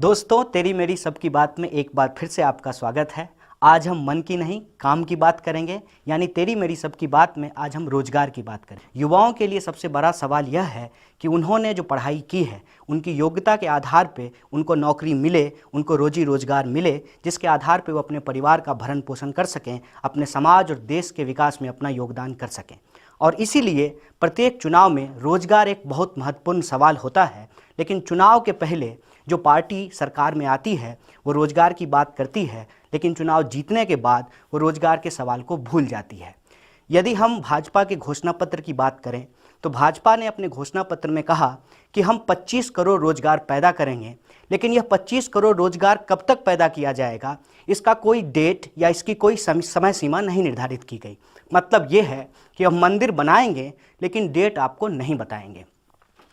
दोस्तों, तेरी मेरी सबकी बात में एक बार फिर से आपका स्वागत है। आज हम मन की नहीं काम की बात करेंगे, यानी तेरी मेरी सबकी बात में आज हम रोजगार की बात करें। युवाओं के लिए सबसे बड़ा सवाल यह है कि उन्होंने जो पढ़ाई की है उनकी योग्यता के आधार पे उनको नौकरी मिले, उनको रोजी रोजगार मिले, जिसके आधार पे वो अपने परिवार का भरण पोषण कर सकें, अपने समाज और देश के विकास में अपना योगदान कर सकें। और इसीलिए प्रत्येक चुनाव में रोजगार एक बहुत महत्वपूर्ण सवाल होता है। लेकिन चुनाव के पहले जो पार्टी सरकार में आती है वो रोजगार की बात करती है, लेकिन चुनाव जीतने के बाद वो रोजगार के सवाल को भूल जाती है। यदि हम भाजपा के घोषणा पत्र की बात करें तो भाजपा ने अपने घोषणा पत्र में कहा कि हम 25 करोड़ रोजगार पैदा करेंगे, लेकिन यह 25 करोड़ रोजगार कब तक पैदा किया जाएगा इसका कोई डेट या इसकी कोई समय सीमा नहीं निर्धारित की गई। मतलब ये है कि हम मंदिर बनाएंगे लेकिन डेट आपको नहीं बताएंगे।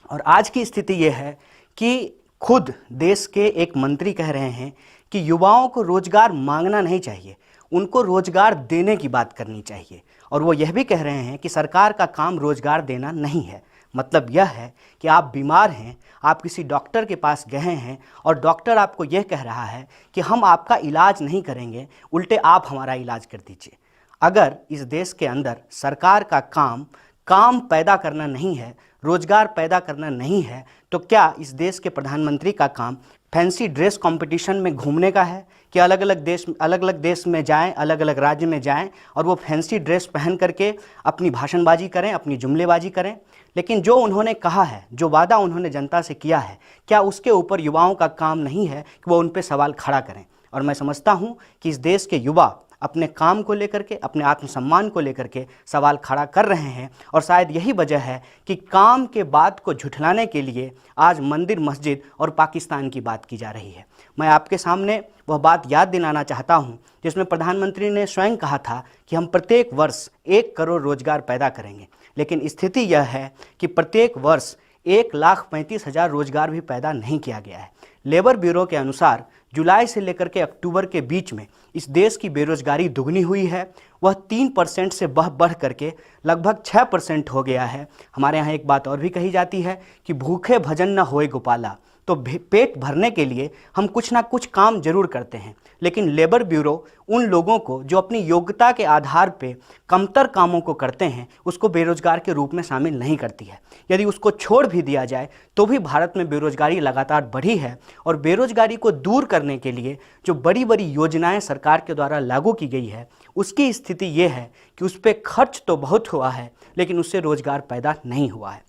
और आज की स्थिति ये है कि खुद देश के एक मंत्री कह रहे हैं कि युवाओं को रोजगार मांगना नहीं चाहिए, उनको रोजगार देने की बात करनी चाहिए। और वो यह भी कह रहे हैं कि सरकार का काम रोजगार देना नहीं है। मतलब यह है कि आप बीमार हैं, आप किसी डॉक्टर के पास गए हैं और डॉक्टर आपको यह कह रहा है कि हम आपका इलाज नहीं करेंगे, उल्टे आप हमारा इलाज कर दीजिए। अगर इस देश के अंदर सरकार का काम पैदा करना नहीं है, रोजगार पैदा करना नहीं है, तो क्या इस देश के प्रधानमंत्री का काम फैंसी ड्रेस कंपटीशन में घूमने का है कि अलग अलग देश में जाएं, अलग अलग राज्य में जाएं और वो फैंसी ड्रेस पहन करके अपनी भाषणबाजी करें, अपनी जुमलेबाजी करें? लेकिन जो उन्होंने कहा है, जो वादा उन्होंने जनता से किया है, क्या उसके ऊपर युवाओं का काम नहीं है कि वो उन पर सवाल खड़ा करें? और मैं समझता हूँ कि इस देश के युवा अपने काम को लेकर के, अपने आत्मसम्मान को लेकर के सवाल खड़ा कर रहे हैं। और शायद यही वजह है कि काम के बात को झुठलाने के लिए आज मंदिर, मस्जिद और पाकिस्तान की बात की जा रही है। मैं आपके सामने वह बात याद दिलाना चाहता हूं जिसमें प्रधानमंत्री ने स्वयं कहा था कि हम प्रत्येक वर्ष 1 करोड़ रोजगार पैदा करेंगे। लेकिन स्थिति यह है कि प्रत्येक वर्ष 1,35,000 रोजगार भी पैदा नहीं किया गया है। लेबर ब्यूरो के अनुसार जुलाई से लेकर के अक्टूबर के बीच में इस देश की बेरोजगारी दुगनी हुई है। वह 3% से बढ़ करके लगभग 6% हो गया है। हमारे यहाँ एक बात और भी कही जाती है कि भूखे भजन न होए गोपाला। तो पेट भरने के लिए हम कुछ ना कुछ काम जरूर करते हैं, लेकिन लेबर ब्यूरो उन लोगों को जो अपनी योग्यता के आधार पे कमतर कामों को करते हैं उसको बेरोजगार के रूप में शामिल नहीं करती है। यदि उसको छोड़ भी दिया जाए तो भी भारत में बेरोजगारी लगातार बढ़ी है। और बेरोजगारी को दूर करने के लिए जो बड़ी बड़ी योजनाएं सरकार के द्वारा लागू की गई है उसकी स्थिति ये है कि उस पर खर्च तो बहुत हुआ है लेकिन उससे रोजगार पैदा नहीं हुआ है।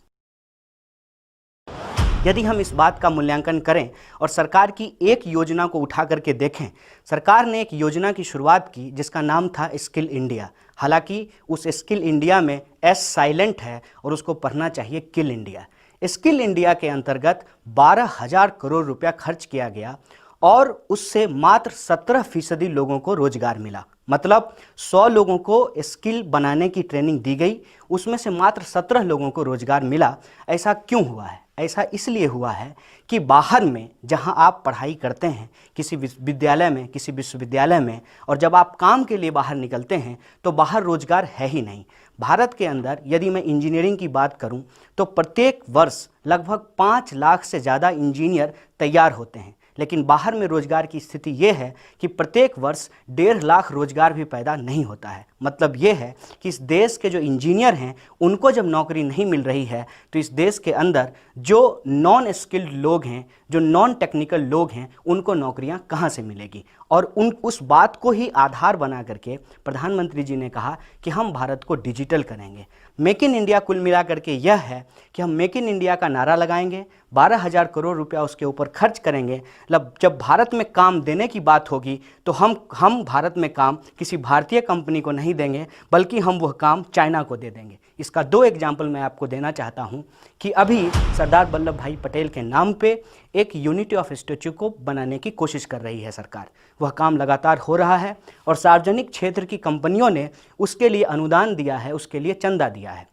यदि हम इस बात का मूल्यांकन करें और सरकार की एक योजना को उठा करके देखें, सरकार ने एक योजना की शुरुआत की जिसका नाम था स्किल इंडिया। हालांकि उस स्किल इंडिया में एस साइलेंट है और उसको पढ़ना चाहिए किल इंडिया। स्किल इंडिया के अंतर्गत 12,000 करोड़ रुपया खर्च किया गया और उससे मात्र 17% लोगों को रोजगार मिला। मतलब 100 लोगों को स्किल बनाने की ट्रेनिंग दी गई, उसमें से मात्र 17 लोगों को रोजगार मिला। ऐसा क्यों हुआ है? ऐसा इसलिए हुआ है कि बाहर में जहां आप पढ़ाई करते हैं, किसी विद्यालय में, किसी विश्वविद्यालय में, और जब आप काम के लिए बाहर निकलते हैं तो बाहर रोजगार है ही नहीं। भारत के अंदर यदि मैं इंजीनियरिंग की बात करूं तो प्रत्येक वर्ष लगभग 5 लाख से ज़्यादा इंजीनियर तैयार होते हैं, लेकिन बाहर में रोजगार की स्थिति ये है कि प्रत्येक वर्ष 1.5 लाख रोजगार भी पैदा नहीं होता है। मतलब ये है कि इस देश के जो इंजीनियर हैं उनको जब नौकरी नहीं मिल रही है तो इस देश के अंदर जो नॉन स्किल्ड लोग हैं, जो नॉन टेक्निकल लोग हैं, उनको नौकरियां कहां से मिलेगी? और उस बात को ही आधार बना करके प्रधानमंत्री जी ने कहा कि हम भारत को डिजिटल करेंगे। मेक इन इंडिया कुल मिला करके यह है कि हम मेक इन इंडिया का नारा लगाएंगे, 12,000 करोड़ रुपया उसके ऊपर खर्च करेंगे। मतलब जब भारत में काम देने की बात होगी तो हम भारत में काम किसी भारतीय कंपनी को नहीं देंगे, बल्कि हम वह काम चाइना को दे देंगे। इसका 2 एग्जाम्पल मैं आपको देना चाहता हूं कि अभी सरदार वल्लभ भाई पटेल के नाम पे एक यूनिटी ऑफ स्टैच्यू को बनाने की कोशिश कर रही है सरकार। वह काम लगातार हो रहा है और सार्वजनिक क्षेत्र की कंपनियों ने उसके लिए अनुदान दिया है, उसके लिए चंदा दिया है।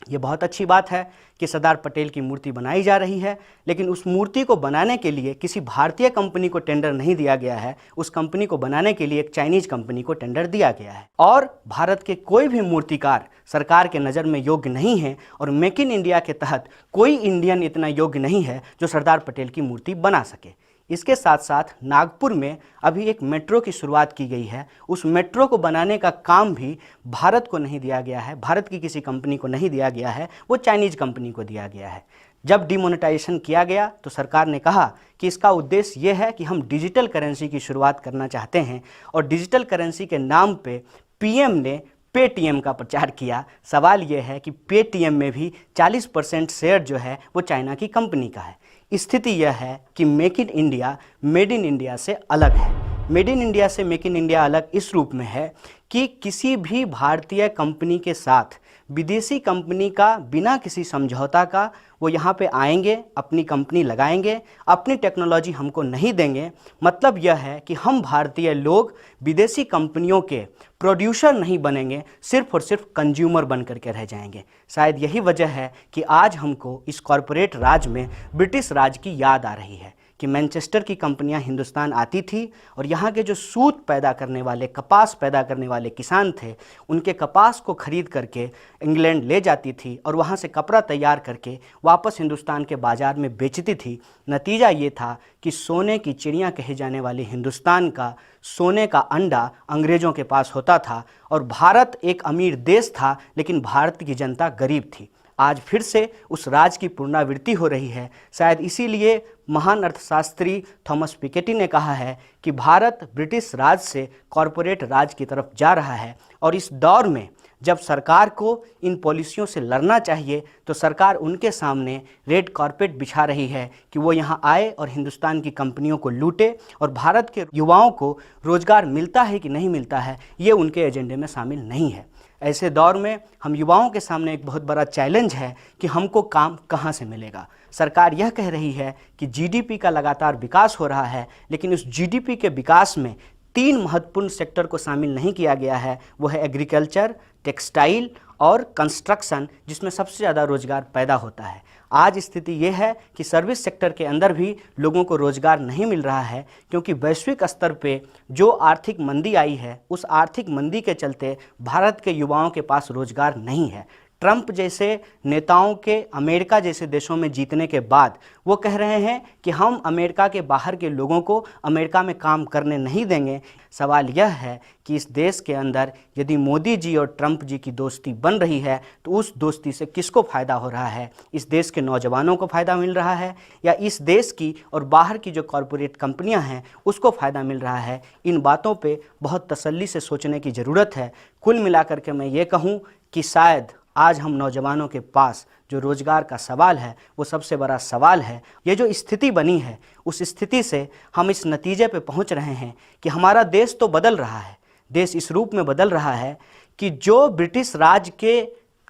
ये बहुत अच्छी बात है कि सरदार पटेल की मूर्ति बनाई जा रही है, लेकिन उस मूर्ति को बनाने के लिए किसी भारतीय कंपनी को टेंडर नहीं दिया गया है। उस कंपनी को बनाने के लिए एक चाइनीज कंपनी को टेंडर दिया गया है। और भारत के कोई भी मूर्तिकार सरकार के नज़र में योग्य नहीं है और मेक इन इंडिया के तहत कोई इंडियन इतना योग्य नहीं है जो सरदार पटेल की मूर्ति बना सके। इसके साथ साथ नागपुर में अभी एक मेट्रो की शुरुआत की गई है। उस मेट्रो को बनाने का काम भी भारत को नहीं दिया गया है, भारत की किसी कंपनी को नहीं दिया गया है, वो चाइनीज कंपनी को दिया गया है। जब डिमोनेटाइजेशन किया गया तो सरकार ने कहा कि इसका उद्देश्य ये है कि हम डिजिटल करेंसी की शुरुआत करना चाहते हैं, और डिजिटल करेंसी के नाम पे पीएम ने पेटीएम का प्रचार किया। सवाल यह है कि पेटीएम में भी 40% शेयर जो है वो चाइना की कंपनी का है। स्थिति यह है कि make in India made in India से अलग है। मेड इन इंडिया से मेक इन इंडिया अलग इस रूप में है कि किसी भी भारतीय कंपनी के साथ विदेशी कंपनी का बिना किसी समझौता का वो यहाँ पे आएंगे, अपनी कंपनी लगाएंगे, अपनी टेक्नोलॉजी हमको नहीं देंगे। मतलब यह है कि हम भारतीय लोग विदेशी कंपनियों के प्रोड्यूसर नहीं बनेंगे, सिर्फ और सिर्फ कंज्यूमर बन करके रह जाएंगे। शायद यही वजह है कि आज हमको इस कॉरपोरेट राज में ब्रिटिश राज की याद आ रही है कि मैनचेस्टर की कंपनियां हिंदुस्तान आती थी और यहाँ के जो सूत पैदा करने वाले, कपास पैदा करने वाले किसान थे, उनके कपास को खरीद करके इंग्लैंड ले जाती थी और वहाँ से कपड़ा तैयार करके वापस हिंदुस्तान के बाज़ार में बेचती थी। नतीजा ये था कि सोने की चिड़िया कहे जाने वाली हिंदुस्तान का सोने का अंडा अंग्रेज़ों के पास होता था और भारत एक अमीर देश था, लेकिन भारत की जनता गरीब थी। आज फिर से उस राज की पुनरावृत्ति हो रही है। शायद इसीलिए महान अर्थशास्त्री थॉमस पिकेटी ने कहा है कि भारत ब्रिटिश राज से कॉरपोरेट राज की तरफ जा रहा है, और इस दौर में जब सरकार को इन पॉलिसियों से लड़ना चाहिए तो सरकार उनके सामने रेड कारपेट बिछा रही है कि वो यहाँ आए और हिंदुस्तान की कंपनियों को लूटे, और भारत के युवाओं को रोजगार मिलता है कि नहीं मिलता है ये उनके एजेंडे में शामिल नहीं है। ऐसे दौर में हम युवाओं के सामने एक बहुत बड़ा चैलेंज है कि हमको काम कहाँ से मिलेगा। सरकार यह कह रही है कि जीडीपी का लगातार विकास हो रहा है, लेकिन उस जीडीपी के विकास में 3 महत्वपूर्ण सेक्टर को शामिल नहीं किया गया है। वो है एग्रीकल्चर, टेक्सटाइल और कंस्ट्रक्शन, जिसमें सबसे ज़्यादा रोजगार पैदा होता है। आज स्थिति ये है कि सर्विस सेक्टर के अंदर भी लोगों को रोजगार नहीं मिल रहा है, क्योंकि वैश्विक स्तर पे जो आर्थिक मंदी आई है उस आर्थिक मंदी के चलते भारत के युवाओं के पास रोजगार नहीं है। ट्रंप जैसे नेताओं के अमेरिका जैसे देशों में जीतने के बाद वो कह रहे हैं कि हम अमेरिका के बाहर के लोगों को अमेरिका में काम करने नहीं देंगे। सवाल यह है कि इस देश के अंदर यदि मोदी जी और ट्रंप जी की दोस्ती बन रही है तो उस दोस्ती से किसको फ़ायदा हो रहा है? इस देश के नौजवानों को फ़ायदा मिल रहा है या इस देश की और बाहर की जो कॉरपोरेट कंपनियां हैं उसको फ़ायदा मिल रहा है? इन बातों पे बहुत तसल्ली से सोचने की ज़रूरत है। कुल मिलाकर के मैं ये कहूँ कि शायद आज हम नौजवानों के पास जो रोज़गार का सवाल है वो सबसे बड़ा सवाल है। ये जो स्थिति बनी है उस स्थिति से हम इस नतीजे पे पहुंच रहे हैं कि हमारा देश तो बदल रहा है। देश इस रूप में बदल रहा है कि जो ब्रिटिश राज के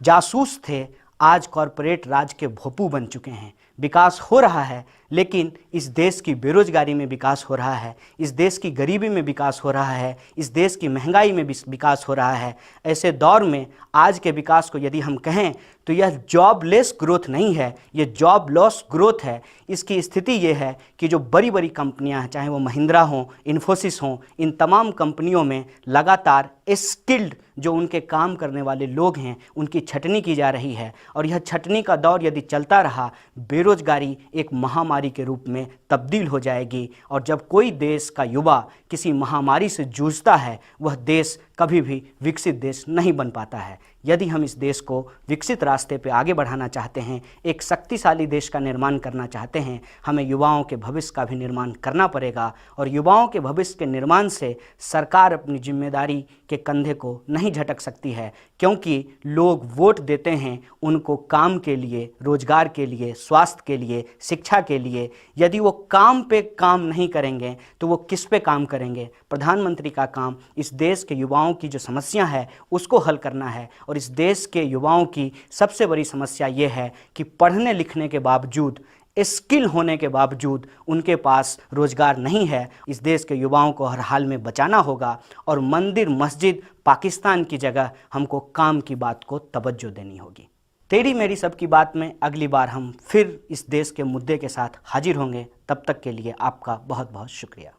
जासूस थे आज कॉरपोरेट राज के भोपू बन चुके हैं। विकास हो रहा है, लेकिन इस देश की बेरोजगारी में विकास हो रहा है, इस देश की गरीबी में विकास हो रहा है, इस देश की महंगाई में विकास हो रहा है। ऐसे दौर में आज के विकास को यदि हम कहें तो यह जॉबलेस ग्रोथ नहीं है, ये जॉब लॉस ग्रोथ है। इसकी स्थिति ये है कि जो बड़ी बड़ी कंपनियां हैं, चाहे वो महिंद्रा हों, इन्फोसिस हों, इन तमाम कंपनियों में लगातार स्किल्ड जो उनके काम करने वाले लोग हैं उनकी छटनी की जा रही है, और यह छटनी का दौर यदि चलता रहा बेरोजगारी एक महामारी के रूप में तब्दील हो जाएगी। और जब कोई देश का युवा किसी महामारी से जूझता है वह देश कभी भी विकसित देश नहीं बन पाता है। यदि हम इस देश को विकसित रास्ते पे आगे बढ़ाना चाहते हैं, एक शक्तिशाली देश का निर्माण करना चाहते हैं, हमें युवाओं के भविष्य का भी निर्माण करना पड़ेगा। और युवाओं के भविष्य के निर्माण से सरकार अपनी जिम्मेदारी के कंधे को नहीं झटक सकती है, क्योंकि लोग वोट देते हैं उनको काम के लिए, रोजगार के लिए, स्वास्थ्य के लिए, शिक्षा के लिए। यदि वो काम पे काम नहीं करेंगे तो वो किस पे काम करेंगे? प्रधानमंत्री का काम इस देश के युवाओं की जो समस्या है उसको हल करना है, और इस देश के युवाओं की सबसे बड़ी समस्या ये है कि पढ़ने लिखने के बावजूद, स्किल होने के बावजूद उनके पास रोजगार नहीं है। इस देश के युवाओं को हर हाल में बचाना होगा, और मंदिर मस्जिद पाकिस्तान की जगह हमको काम की बात को तवज्जो देनी होगी। तेरी मेरी सबकी बात में अगली बार हम फिर इस देश के मुद्दे के साथ हाजिर होंगे। तब तक के लिए आपका बहुत बहुत शुक्रिया।